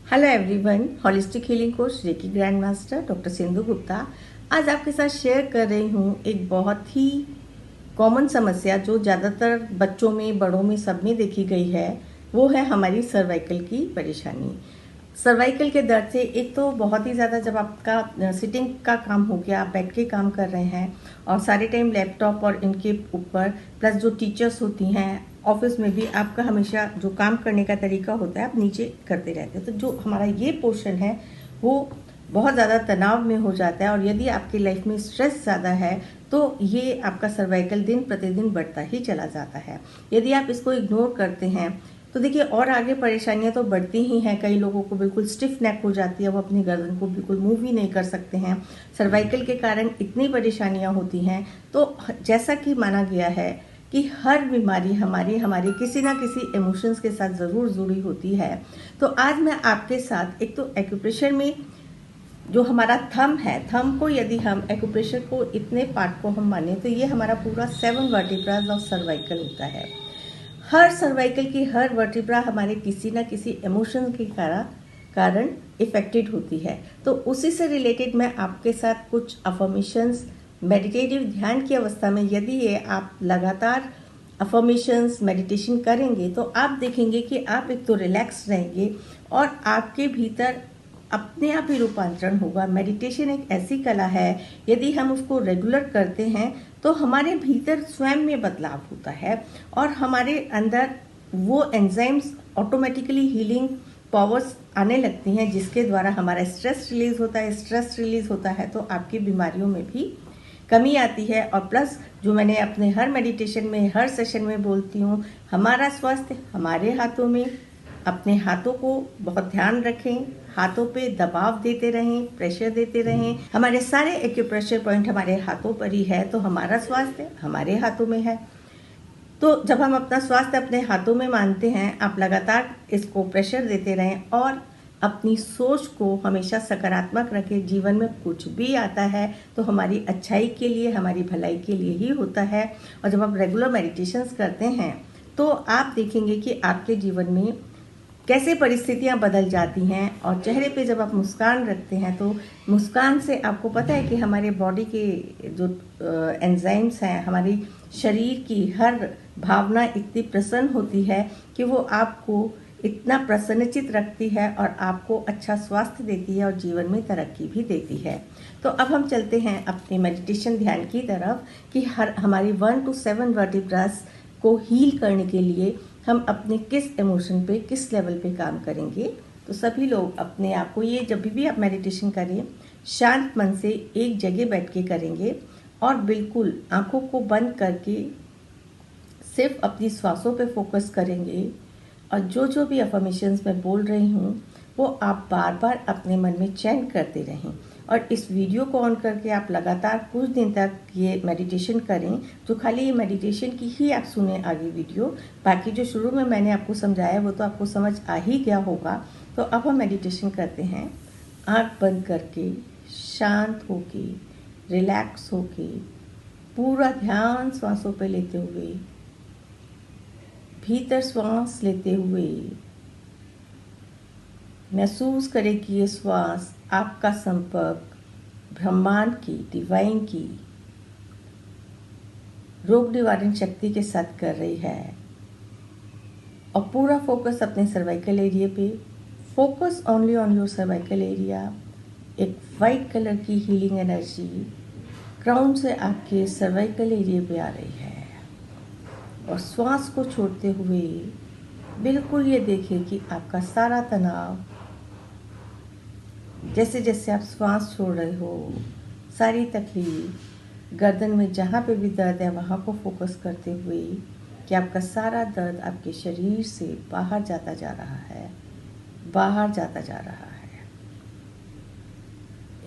Hello everyone, holistic healing coach reiki grand master doctor Sindhu Gupta आज आपके साथ शेयर कर रही हूँ एक बहुत ही कॉमन समस्या जो ज़्यादातर बच्चों में, बड़ों में, सब में देखी गई है। वो है हमारी सर्वाइकल की परेशानी। सर्वाइकल के दर्द से एक तो बहुत ही ज़्यादा, जब आपका सिटिंग का काम हो गया, आप बैठ के काम कर रहे हैं और सारे टाइम लैपटॉप और इनके ऊपर, प्लस जो टीचर्स होती हैं ऑफिस में भी, आपका हमेशा जो काम करने का तरीका होता है आप नीचे करते रहते हैं, तो जो हमारा ये पोर्शन है वो बहुत ज़्यादा तनाव में हो जाता है। और यदि आपकी लाइफ में स्ट्रेस ज़्यादा है तो ये आपका सर्वाइकल दिन प्रतिदिन बढ़ता ही चला जाता है। यदि आप इसको इग्नोर करते हैं तो देखिए और आगे परेशानियां तो बढ़ती ही हैं। कई लोगों को बिल्कुल स्टिफ नेक हो जाती है, वो अपनी गर्दन को बिल्कुल मूव ही नहीं कर सकते हैं। सर्वाइकल के कारण इतनी परेशानियां होती हैं। तो जैसा कि माना गया है कि हर बीमारी हमारी किसी ना किसी इमोशंस के साथ ज़रूर जुड़ी होती है। तो आज मैं आपके साथ एक तो एक्यूप्रेशर में जो हमारा थंब है, थंब को यदि हम एक्यूप्रेशर को इतने पार्ट को हम माने तो ये हमारा पूरा 7 वर्टिब्रास ऑफ सर्वाइकल होता है। हर सर्वाइकल की हर वर्टिब्रा हमारे किसी ना किसी इमोशन के कारण इफेक्टेड होती है। तो उसी से रिलेटेड मैं आपके साथ कुछ अफर्मेशंस, मेडिटेटिव ध्यान की अवस्था में यदि ये आप लगातार अफर्मेशंस मेडिटेशन करेंगे तो आप देखेंगे कि आप एक तो रिलैक्स रहेंगे और आपके भीतर अपने आप ही रूपांतरण होगा। मेडिटेशन एक ऐसी कला है, यदि हम उसको रेगुलर करते हैं तो हमारे भीतर स्वयं में बदलाव होता है और हमारे अंदर वो एंजाइम्स ऑटोमेटिकली हीलिंग पावर्स आने लगती हैं, जिसके द्वारा हमारा स्ट्रेस रिलीज होता है। स्ट्रेस रिलीज होता है तो आपकी बीमारियों में भी कमी आती है। और प्लस जो मैंने अपने हर मेडिटेशन में, हर सेशन में बोलती हूँ, हमारा स्वास्थ्य हमारे हाथों में। अपने हाथों को बहुत ध्यान रखें, हाथों पे दबाव देते रहें, प्रेशर देते रहें। हमारे सारे एक्यूप्रेशर पॉइंट हमारे हाथों पर ही है, तो हमारा स्वास्थ्य हमारे हाथों में है। तो जब हम अपना स्वास्थ्य अपने हाथों में मानते हैं, आप लगातार इसको प्रेशर देते रहें और अपनी सोच को हमेशा सकारात्मक रखें। जीवन में कुछ भी आता है तो हमारी अच्छाई के लिए, हमारी भलाई के लिए ही होता है। और जब आप रेगुलर मेडिटेशंस करते हैं तो आप देखेंगे कि आपके जीवन में कैसे परिस्थितियां बदल जाती हैं। और चेहरे पे जब आप मुस्कान रखते हैं तो मुस्कान से आपको पता है कि हमारे बॉडी के जो एंजाइम्स हैं, हमारी शरीर की हर भावना इतनी प्रसन्न होती है कि वो आपको इतना प्रसन्नचित रखती है और आपको अच्छा स्वास्थ्य देती है और जीवन में तरक्की भी देती है। तो अब हम चलते हैं अपने मेडिटेशन ध्यान की तरफ कि हमारी 1 to 7 वर्टिब्रास को हील करने के लिए हम अपने किस इमोशन पे, किस लेवल पे काम करेंगे। तो सभी लोग अपने आप को, ये जब भी आप मेडिटेशन करें, शांत मन से एक जगह बैठ के करेंगे और बिल्कुल आंखों को बंद करके सिर्फ अपनी श्वासों पे फोकस करेंगे। और जो जो भी अफर्मेशंस मैं बोल रही हूँ वो आप बार बार अपने मन में चैंट करते रहें। और इस वीडियो को ऑन करके आप लगातार कुछ दिन तक ये मेडिटेशन करें। तो खाली ये मेडिटेशन की ही आप सुने आगे वीडियो, बाकी जो शुरू में मैंने आपको समझाया वो तो आपको समझ आ ही गया होगा। तो अब हम मेडिटेशन करते हैं आँख बंद करके, शांत होके, रिलैक्स होके, पूरा ध्यान सांसों पे लेते हुए, भीतर श्वास लेते हुए महसूस करें कि ये श्वास आपका संपर्क ब्रह्मांड की, डिवाइन की रोग निवारण शक्ति के साथ कर रही है। और पूरा फोकस अपने सर्वाइकल एरिया पे, focus only on your cervical area. एक वाइट कलर की हीलिंग एनर्जी क्राउन से आपके सर्वाइकल एरिया पे आ रही है। और श्वास को छोड़ते हुए बिल्कुल ये देखें कि आपका सारा तनाव, जैसे जैसे आप श्वास छोड़ रहे हो, सारी तकलीफ, गर्दन में जहाँ पे भी दर्द है वहाँ को फोकस करते हुए कि आपका सारा दर्द आपके शरीर से बाहर जाता जा रहा है, बाहर जाता जा रहा है।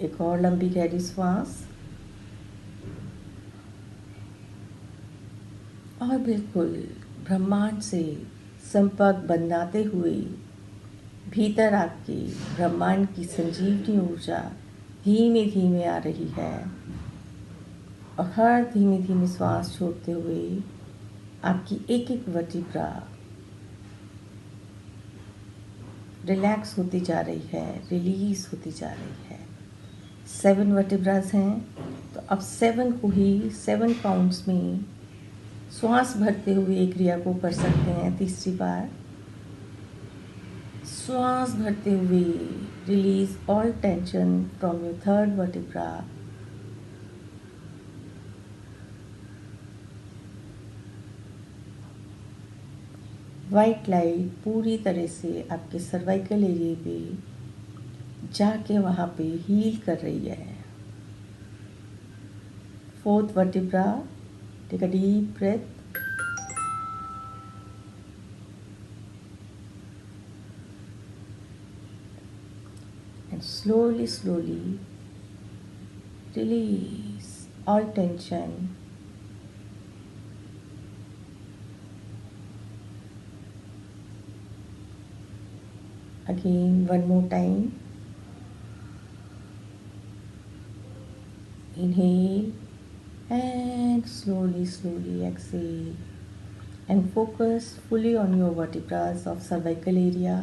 एक और लंबी गहरी श्वास और बिल्कुल ब्रह्मांड से संपर्क बनाते हुए भीतर आपकी ब्रह्मांड की संजीवनी ऊर्जा धीमे धीमे आ रही है। और हर धीमे धीमे श्वास छोड़ते हुए आपकी एक एक वर्टिब्रा रिलैक्स होती जा रही है, रिलीज होती जा रही है। 7 वर्टिब्रास हैं, तो अब 7 को ही 7 काउंट्स में श्वास भरते हुए एक क्रिया को कर सकते हैं। तीसरी बार श्वास भरते हुए release all tension from your 3rd vertebra. White light पूरी तरह से आपके सर्वाइकल एरिया पे जाके वहाँ पे हील कर रही है। 4th vertebra, take a deep breath and slowly release all tension. Again, one more time. Inhale and slowly exhale and focus fully on your vertebras of cervical area.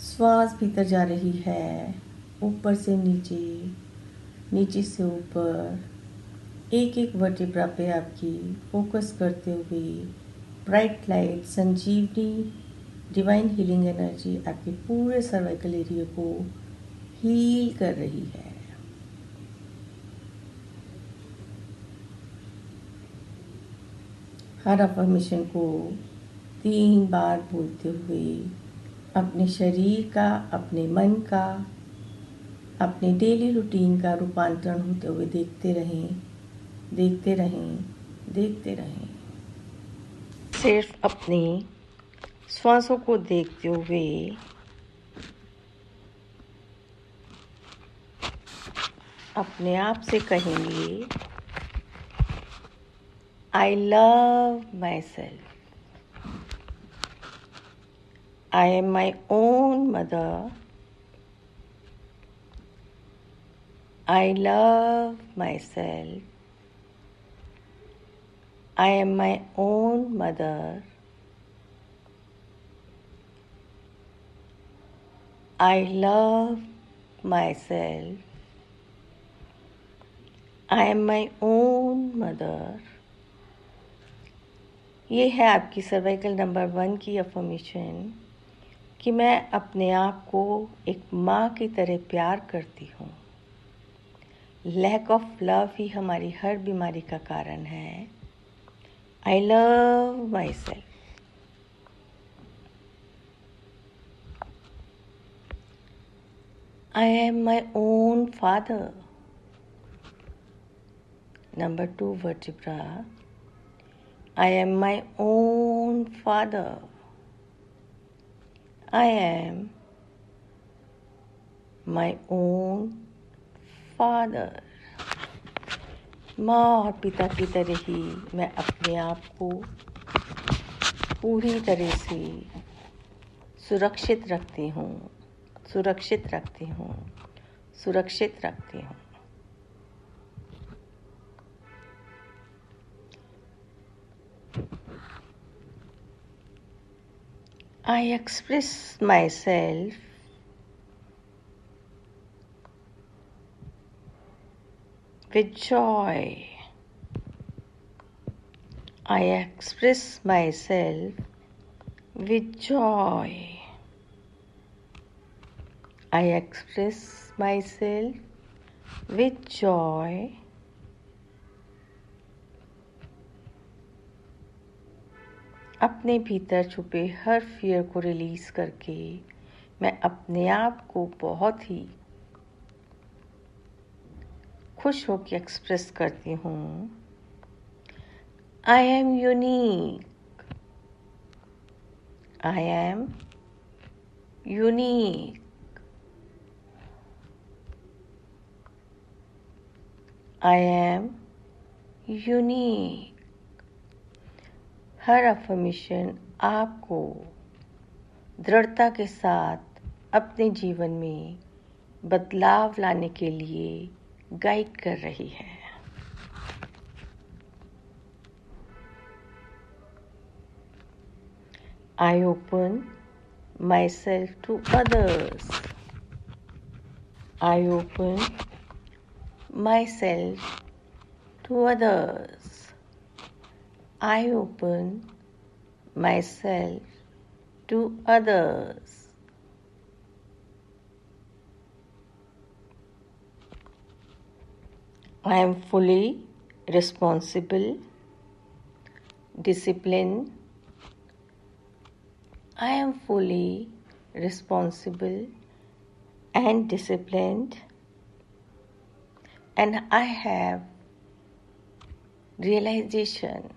श्वास भीतर जा रही है, ऊपर से नीचे, नीचे से ऊपर, एक एक वर्टिब्रा पे आपकी फोकस करते हुए ब्राइट लाइट संजीवनी डिवाइन हीलिंग एनर्जी आपके पूरे सर्वाइकल एरिया को हील कर रही है। हर अफर्मेशन को 3 बार बोलते हुए अपने शरीर का, अपने मन का, अपने डेली रूटीन का रूपांतरण होते हुए देखते रहें, देखते रहें, देखते रहें। सिर्फ अपनी श्वासों को देखते हुए अपने आप से कहेंगे, I love my self, I am my own mother. I love myself. I am my own mother. I love myself. I am my own mother. ये है आपकी सर्वाइकल नंबर 1 की अफर्मेशन कि मैं अपने आप को एक माँ की तरह प्यार करती हूँ। लैक ऑफ लव ही हमारी हर बीमारी का कारण है। I love my self. I am my own father. Number 2 vertebra. I am my own father. I am my own father. माँ और पिता की तरह ही मैं अपने आप को पूरी तरह से सुरक्षित रखती हूँ, सुरक्षित रखती हूँ, सुरक्षित रखती हूँ। I express myself with joy. I express myself with joy. I express myself with joy. अपने भीतर छुपे हर फियर को रिलीज करके मैं अपने आप को बहुत ही खुश होकर एक्सप्रेस करती हूँ। I am unique, I am unique, I am unique. Her affirmation आपको दृढ़ता के साथ अपने जीवन में बदलाव लाने के लिए गाइड कर रही है। I open myself to others. I open myself to others. I open myself to others. I am fully responsible, disciplined. I am fully responsible and disciplined, and I have realization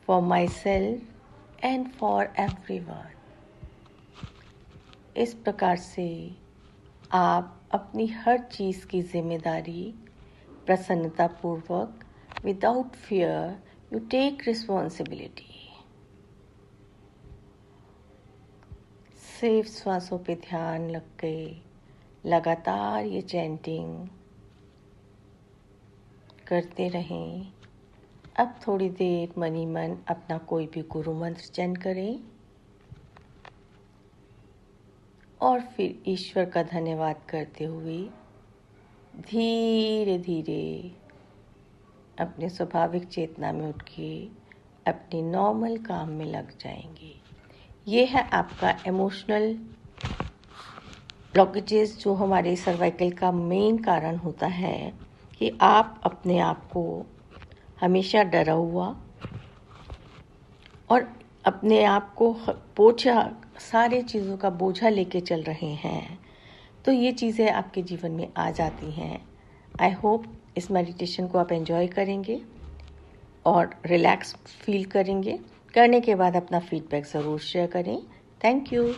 for myself and for everyone. इस प्रकार से आप अपनी हर चीज़ की जिम्मेदारी प्रसन्नतापूर्वक, without fear, you take responsibility. सिर्फ श्वासों पे ध्यान लग के लगातार ये चैंटिंग करते रहें। अब थोड़ी देर मनी मन अपना कोई भी गुरु मंत्र चैंट करें और फिर ईश्वर का धन्यवाद करते हुए धीरे धीरे अपने स्वाभाविक चेतना में उठ के अपने नॉर्मल काम में लग जाएंगे। ये है आपका इमोशनल ब्लॉकेजेस, जो हमारे सर्वाइकल का मेन कारण होता है कि आप अपने आप को हमेशा डरा हुआ और अपने आप को बोझा, सारे चीज़ों का बोझा लेके चल रहे हैं। तो ये चीज़ें आपके जीवन में आ जाती हैं। आई होप इस मेडिटेशन को आप एंजॉय करेंगे और रिलैक्स फील करेंगे। करने के बाद अपना फीडबैक ज़रूर शेयर करें। Thank you.